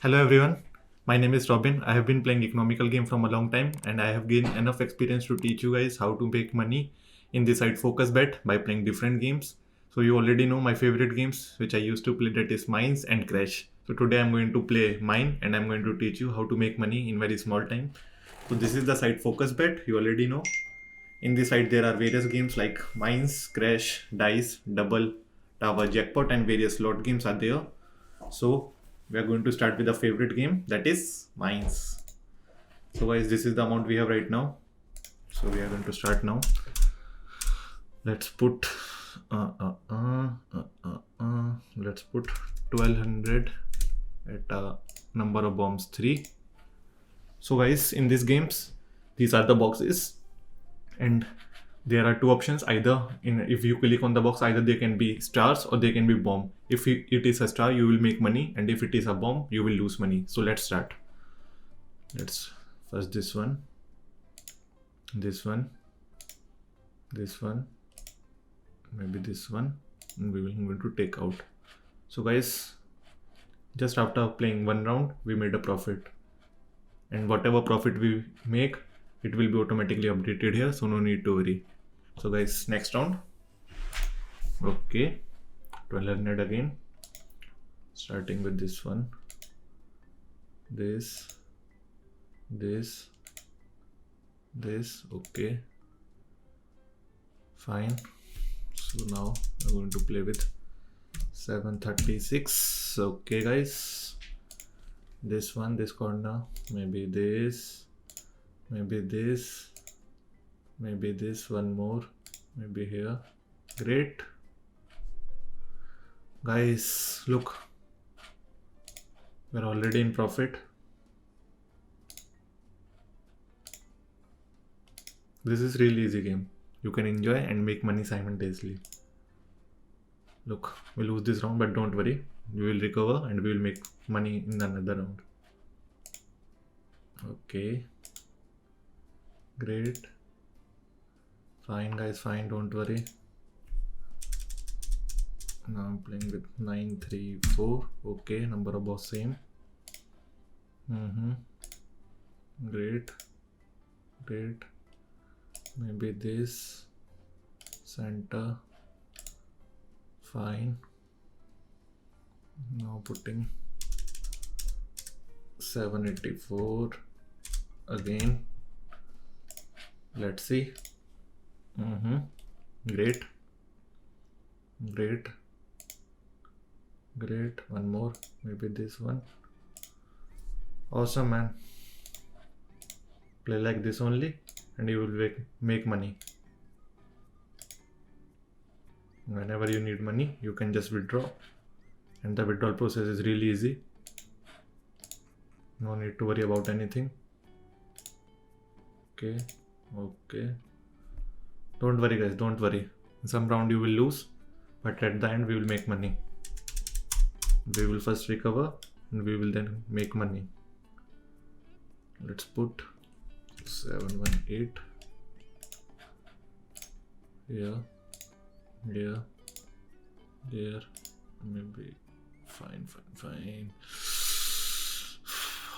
Hello everyone, my name is Robin. I have been playing economical game from a long time and I have gained enough experience to teach you guys how to make money in the site Focus Bet by playing different games. So you already know my favorite games which I used to play, that is Mines and Crash. So today I'm going to play Mine and I'm going to teach you how to make money in very small time. So this is the site Focus Bet, you already know. In this site there are various games like Mines, Crash, Dice, Double, Tower, Jackpot and various slot games are there. So we are going to start with a favorite game, that is Mines. So guys, this is the amount we have right now. So we are going to start now. Let's put let's put 1200 at a number of bombs 3. So guys, in these games, these are the boxes and there are two options. Either if you click on the box, either they can be stars or they can be bomb. If it is a star, you will make money, and if it is a bomb, you will lose money. So let's start. Let's first this one, this one, this one, maybe this one, and we will going to take out. So guys, just after playing one round, we made a profit, and whatever profit we make, it will be automatically updated here, so no need to worry. So guys, next round. Okay, 1200 again, starting with this one, this, okay, fine. So now I'm going to play with 736. Okay guys, this one, this corner, maybe this, maybe this, maybe this, one more, maybe here. Great guys, look, we're already in profit. This is really easy game. You can enjoy and make money simultaneously. Look, we lose this round, but don't worry, we will recover and we will make money in another round. Okay, great, fine guys, fine, don't worry. Now I'm playing with 934. Okay, number of boss same. Great, great. Maybe this center. Fine. Now putting 784 again. Let's see. Great, great, great. One more, maybe this one. Awesome, man. Play like this only and you will make money. Whenever you need money, you can just withdraw, and the withdrawal process is really easy. No need to worry about anything. Okay, okay. Don't worry guys, don't worry. In some round you will lose, but at the end we will make money. We will first recover and we will then make money. Let's put 718 here, here, there, maybe. Fine.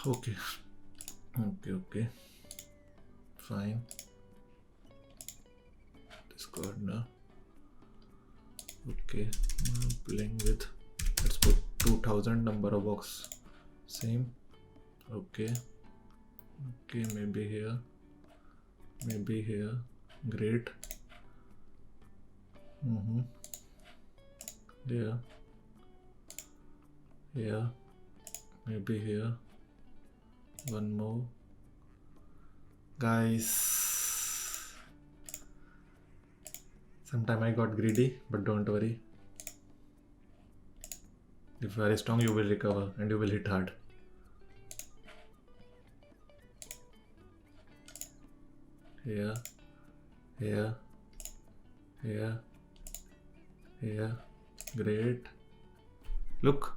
Okay, fine. This corner. Okay, I'm playing with, let's put 2000, number of box same. Okay, maybe here, great. There, here, maybe here, one more. Guys, sometime I got greedy, but don't worry. If you are strong, you will recover and you will hit hard. Here, great. Look,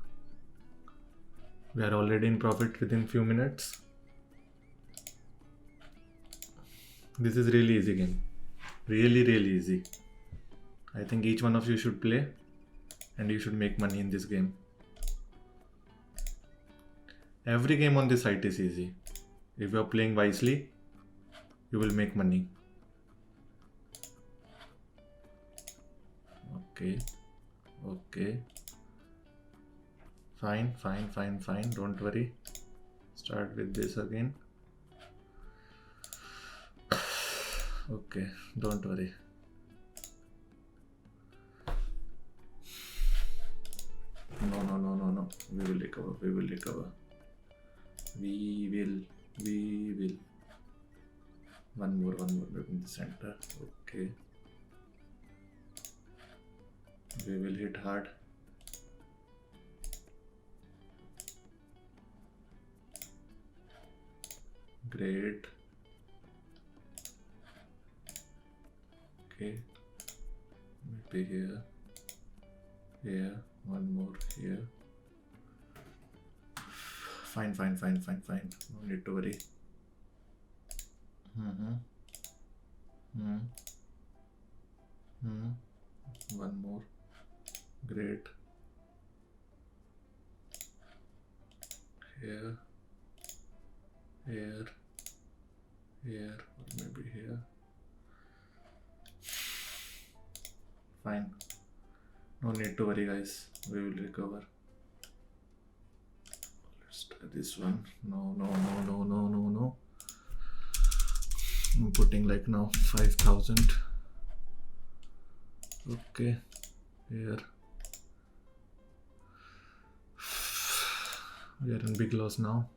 we are already in profit within few minutes. This is really easy game, really easy. I think each one of you should play and you should make money in this game. Every game on this site is easy. If you are playing wisely, you will make money. Okay. Okay. Fine. Don't worry. Start with this again. Okay, don't worry. No. We will recover. We will. One more in the center. Okay. We will hit hard. Great. Okay. Maybe here. One more here. Fine. No need to worry. One more. Great. Here, or maybe here. Fine. No need to worry, guys. We will recover. Let's try this one. No. I'm putting like now 5,000. Okay. Here. We are in big loss now.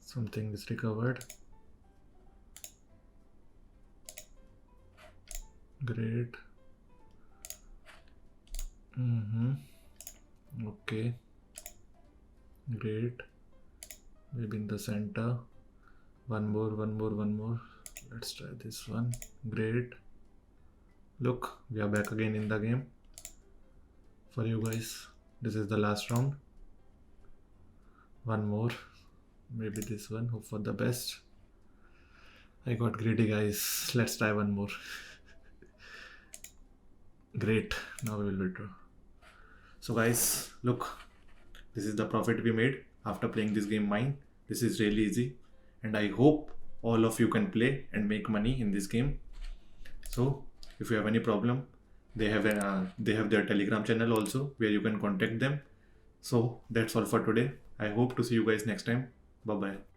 Something is recovered. Great. Okay. Great. Maybe in the center. One more. Let's try this one. Great. Look, we are back again in the game. For you guys, this is the last round. One more. Maybe this one. Hope for the best. I got greedy, guys. Let's try one more. Great. Now we will withdraw. So guys, look. This is the profit we made after playing this game mine. This is really easy. And I hope all of you can play and make money in this game. So if you have any problem, they have their Telegram channel also where you can contact them. So that's all for today. I hope to see you guys next time. Bye bye.